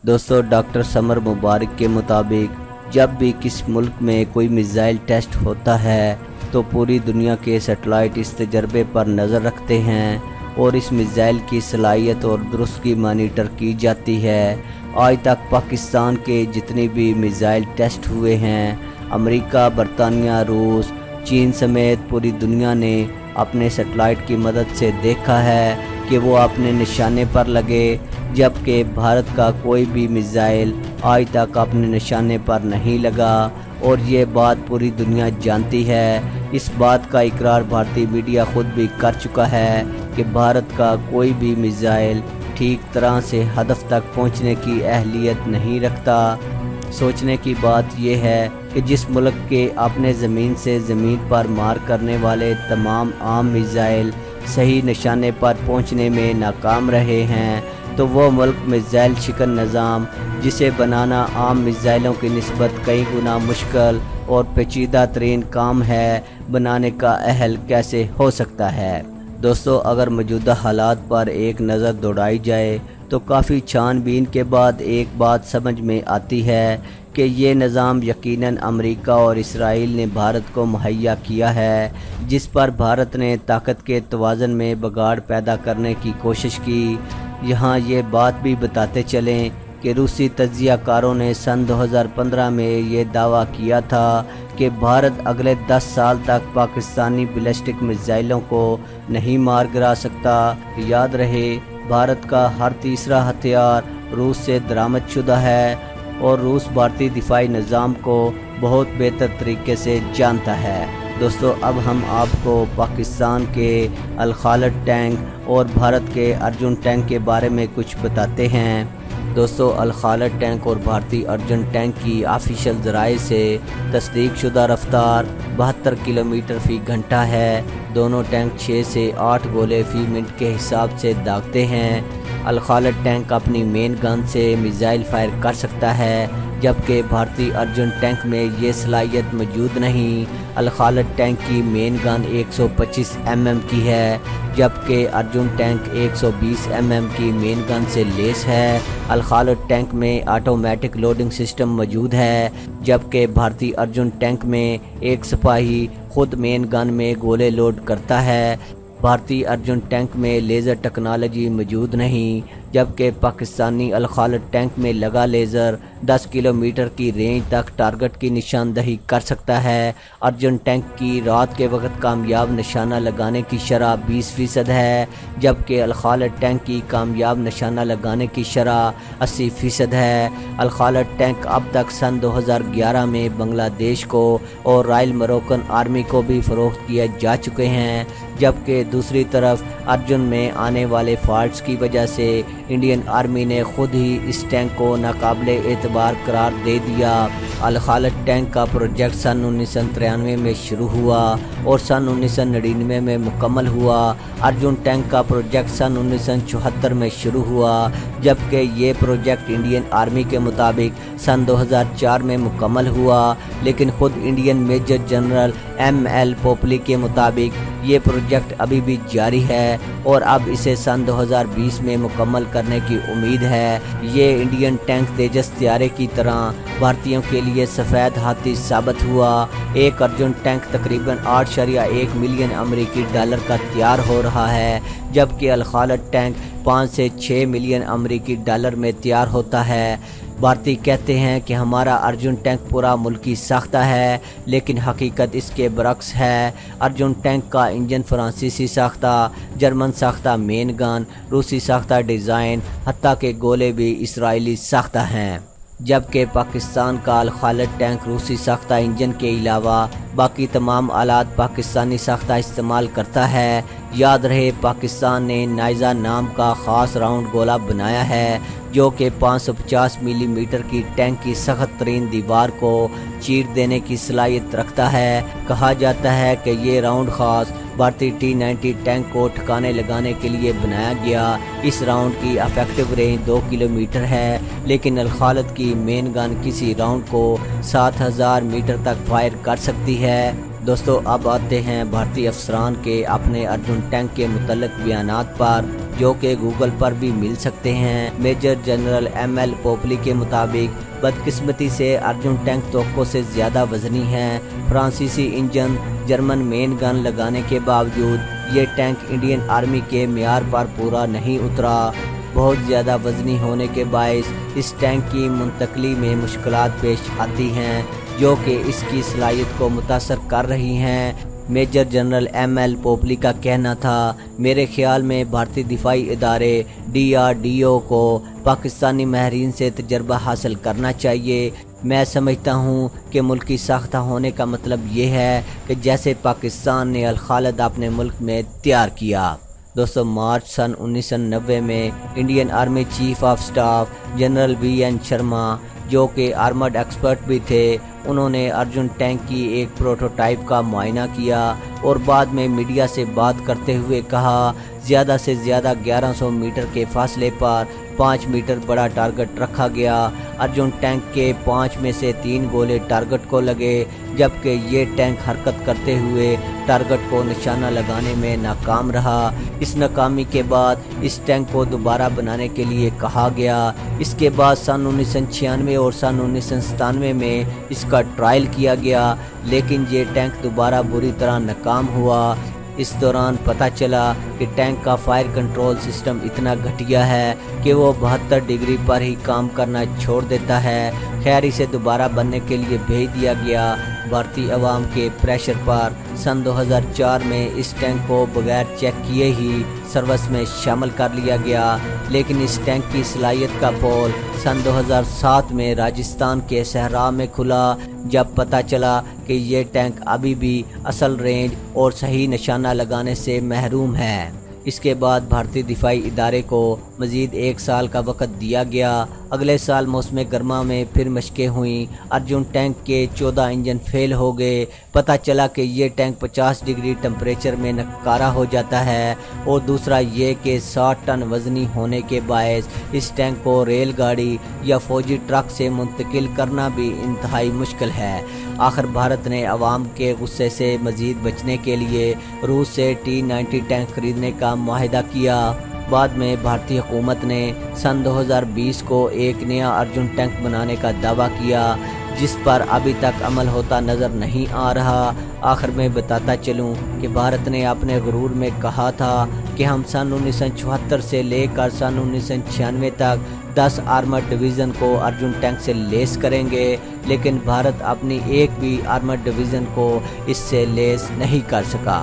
दोस्तों doctor summer मुबारक के मुताबिक जब भी किस मुल्क में कोई मिसाइल टेस्ट होता है तो पूरी दुनिया के सैटेलाइट इस तजर्बे पर नज़र रखते हैं और इस मिसाइल की सलाहियत और दुरुस्ती मॉनिटर की जाती है। आज तक पाकिस्तान के जितने भी मिसाइल टेस्ट हुए हैं, अमेरिका, बरतानिया, रूस, चीन समेत पूरी दुनिया ने अपने सैटेलाइट की मदद से देखा है कि वो अपने निशाने पर लगे, जबकि भारत का कोई भी मिसाइल आज तक अपने निशाने पर नहीं लगा और ये बात पूरी दुनिया जानती है। इस बात का इकरार भारतीय मीडिया खुद भी कर चुका है कि भारत का कोई भी मिसाइल ठीक तरह से हदफ तक पहुंचने की अहलियत नहीं रखता। सोचने की बात यह है कि जिस मुल्क के अपने ज़मीन से ज़मीन पर मार करने वाले तमाम आम मिसाइल सही निशाने पर पहुंचने में नाकाम रहे हैं, तो वो मुल्क मिसाइल शिकन निज़ाम जिसे बनाना आम मिसाइलों की निस्बत कई गुना मुश्किल और पेचीदा तरीन काम है, बनाने का अहल कैसे हो सकता है। दोस्तों, अगर मौजूदा हालात पर एक नज़र दौड़ाई जाए तो काफ़ी छानबीन के बाद एक बात समझ में आती है कि ये निज़ाम यकीनन अमेरिका और इसराइल ने भारत को मुहैया किया है, जिस पर भारत ने ताकत के तवाज़ुन में बिगाड़ पैदा करने की कोशिश की। यहाँ ये बात भी बताते चलें कि रूसी तज्ज़ियाकारों ने सन 2015 में ये दावा किया था कि भारत अगले 10 साल तक पाकिस्तानी बैलिस्टिक मिसाइलों को नहीं मार गिरा सकता। याद रहे, भारत का हर तीसरा हथियार रूस से दरामद शुदा है और रूस भारतीय दिफाई निज़ाम को बहुत बेहतर तरीके से जानता है। दोस्तों, अब हम आपको पाकिस्तान के अल खालिद टैंक और भारत के अर्जुन टैंक के बारे में कुछ बताते हैं। दोस्तों, अल खालिद टैंक और भारतीय अर्जुन टैंक की ऑफिशियल ज़राए से तस्दीक शुदा रफ्तार 72 किलोमीटर फ़ी घंटा है। दोनों टैंक 6 से 8 गोले फ़ी मिनट के हिसाब से दागते हैं। अल खालिद टैंक अपनी मेन गन से मिसाइल फायर कर सकता है, जबकि भारतीय अर्जुन टैंक में ये सलाहियत मौजूद नहीं। अल खालिद टैंक की मेन गन 125 mm की है, जबकि अर्जुन टैंक 120 mm की मेन गन से लेस है। अल खालिद टैंक में ऑटोमेटिक लोडिंग सिस्टम मौजूद है, जबकि भारतीय अर्जुन टैंक में एक सिपाही खुद मेन गन में गोले लोड करता है। भारतीय अर्जुन टैंक में लेज़र टेक्नोलॉजी मौजूद नहीं, जबकि पाकिस्तानी अल खालिद टैंक में लगा लेज़र 10 किलोमीटर की रेंज तक टारगेट की निशानदही कर सकता है। अर्जुन टैंक की रात के वक्त कामयाब निशाना लगाने की शरह 20% है, जबकि अल खालिद टैंक की कामयाब निशाना लगाने की शरह 80% है। अल खालिद टैंक अब तक सन 2011 में बांग्लादेश को और रॉयल मोरक्कन आर्मी को भी फ़रोख्त किए जा चुके हैं, जबकि दूसरी तरफ अर्जुन में आने वाले फॉल्ट्स की वजह से इंडियन आर्मी ने खुद ही इस टैंक को नाकाबिले एतबार करार दे दिया। अल खालिद टैंक का प्रोजेक्ट सन 1993 में शुरू हुआ और सन 1999 में मुकम्मल हुआ। अर्जुन टैंक का प्रोजेक्ट सन 1974 में शुरू हुआ, जबकि ये प्रोजेक्ट इंडियन आर्मी के मुताबिक सन 2004 में मुकम्मल हुआ, लेकिन ख़ुद Indian major general ML Popli के मुताबिक ये प्रोजेक्ट अभी भी जारी है और अब इसे सन 2020 में मुकम्मल करने की उम्मीद है। ये इंडियन टैंक तेजस तैयारे की तरह भारतीयों के लिए सफ़ेद हाथी साबित हुआ। एक अर्जुन टैंक तकरीबन 8.1 मिलियन अमेरिकी डॉलर का तैयार हो रहा है, जबकि अल खालिद टैंक 5 से 6 मिलियन अमेरिकी डॉलर में तैयार होता है। भारतीय कहते हैं कि हमारा अर्जुन टैंक पूरा मुल्की साख्ता है, लेकिन हकीकत इसके बरक्स है। अर्जुन टैंक का इंजन फ्रांसीसी साख्ता, जर्मन साख्ता मेन गन, रूसी साख्ता डिज़ाइन, हत्ता के गोले भी इसराइली साख्ता हैं, जबकि पाकिस्तान का अल खालिद टैंक रूसी साख्ता इंजन के अलावा बाकी तमाम आलात पाकिस्तानी साख्ता इस्तेमाल करता है। याद रहे, पाकिस्तान ने नाइज़ा नाम का ख़ास राउंड गोला बनाया है, जो कि 550 मिलीमीटर की टैंक की सख्त तरीन दीवार को चीर देने की सलाहियत रखता है। कहा जाता है कि ये राउंड ख़ास भारतीय T-90 टैंक को ठिकाने लगाने के लिए बनाया गया। इस राउंड की अफेक्टिव रेंज 2 किलोमीटर है, लेकिन अल खालिद की मेन गन किसी राउंड को 7000 मीटर तक फायर कर सकती है। दोस्तों, अब आते हैं भारतीय अफसरान के अपने अर्जुन टैंक के मुतल्लिक़ बयानात पर। جو کہ گوگل پر بھی مل سکتے ہیں۔ میجر جنرل ایم ایل پوپلی کے مطابق بدقسمتی سے ارجن ٹینک توقع سے زیادہ وزنی ہے۔ فرانسیسی انجن جرمن مین گن لگانے کے باوجود یہ ٹینک انڈین آرمی کے معیار پر پورا نہیں اترا۔ بہت زیادہ وزنی ہونے کے باعث اس ٹینک کی منتقلی میں مشکلات پیش آتی ہیں، جو کہ اس کی صلاحیت کو متاثر کر رہی ہیں۔ میجر جنرل ایم ایل پوپلی کا کہنا تھا، میرے خیال میں بھارتی دفاعی ادارے DRDO کو پاکستانی ماہرین سے تجربہ حاصل کرنا چاہیے۔ میں سمجھتا ہوں کہ ملکی ساختہ ہونے کا مطلب یہ ہے کہ جیسے پاکستان نے الخالد اپنے ملک میں تیار کیا۔ دوستو، مارچ سن 1990 میں Indian army chief of staff general VN Sharma, جو کہ آرمڈ ایکسپرٹ بھی تھے، انہوں نے ارجن ٹینک کی ایک پروٹوٹائپ کا معائنہ کیا اور بعد میں میڈیا سے بات کرتے ہوئے کہا، زیادہ سے زیادہ 1100 میٹر کے فاصلے پر 5 میٹر بڑا ٹارگٹ رکھا گیا۔ ارجن ٹینک کے 5 میں سے 3 گولے ٹارگٹ کو لگے، جبکہ یہ ٹینک حرکت کرتے ہوئے ٹارگٹ کو نشانہ لگانے میں ناکام رہا۔ اس ناکامی کے بعد اس ٹینک کو دوبارہ بنانے کے لیے کہا گیا۔ اس کے بعد سن 1996 اور سن 1997 میں اس کا ٹرائل کیا گیا، لیکن یہ ٹینک دوبارہ بری طرح ناکام ہوا۔ اس دوران پتہ چلا کہ ٹینک کا فائر کنٹرول سسٹم اتنا گھٹیا ہے کہ وہ 72 ڈگری پر ہی کام کرنا چھوڑ دیتا ہے۔ خیر، اسے دوبارہ بننے کے لیے بھیج دیا گیا۔ بھارتی عوام کے پریشر پر سن 2004 میں اس ٹینک کو بغیر چیک کیے ہی سروس میں شامل کر لیا گیا، لیکن اس ٹینک کی صلاحیت کا پول سن 2007 میں راجستھان کے صحرا میں کھلا، جب پتہ چلا کہ یہ ٹینک ابھی بھی اصل رینج اور صحیح نشانہ لگانے سے محروم ہے۔ اس کے بعد بھارتی دفاعی ادارے کو مزید 1 سال کا وقت دیا گیا۔ اگلے سال موسم گرما میں پھر مشقیں ہوئیں۔ ارجن ٹینک کے 14 انجن فیل ہو گئے۔ پتہ چلا کہ یہ ٹینک 50 ڈگری ٹمپریچر میں ناکارہ ہو جاتا ہے، اور دوسرا یہ کہ 60 ٹن وزنی ہونے کے باعث اس ٹینک کو ریل گاڑی یا فوجی ٹرک سے منتقل کرنا بھی انتہائی مشکل ہے۔ آخر بھارت نے عوام کے غصے سے مزید بچنے کے لیے روس سے T-90 ٹینک خریدنے کا معاہدہ کیا۔ بعد میں بھارتی حکومت نے سن 2020 کو ایک نیا ارجن ٹینک بنانے کا دعویٰ کیا، جس پر ابھی تک عمل ہوتا نظر نہیں آ رہا۔ آخر میں بتاتا چلوں کہ بھارت نے اپنے غرور میں کہا تھا کہ ہم سن 1974 سے لے کر سن 1996 تک 10 آرمڈ ڈویژن کو ارجن ٹینک سے لیس کریں گے، لیکن بھارت اپنی ایک بھی آرمڈ ڈویژن کو اس سے لیس نہیں کر سکا۔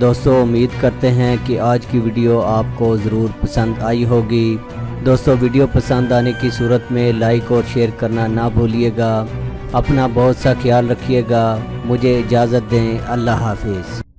دوستو، امید کرتے ہیں کہ آج کی ویڈیو آپ کو ضرور پسند آئی ہوگی۔ دوستو، ویڈیو پسند آنے کی صورت میں لائک اور شیئر کرنا نہ بھولیے گا۔ اپنا بہت سا خیال رکھیے گا۔ مجھے اجازت دیں۔ اللہ حافظ۔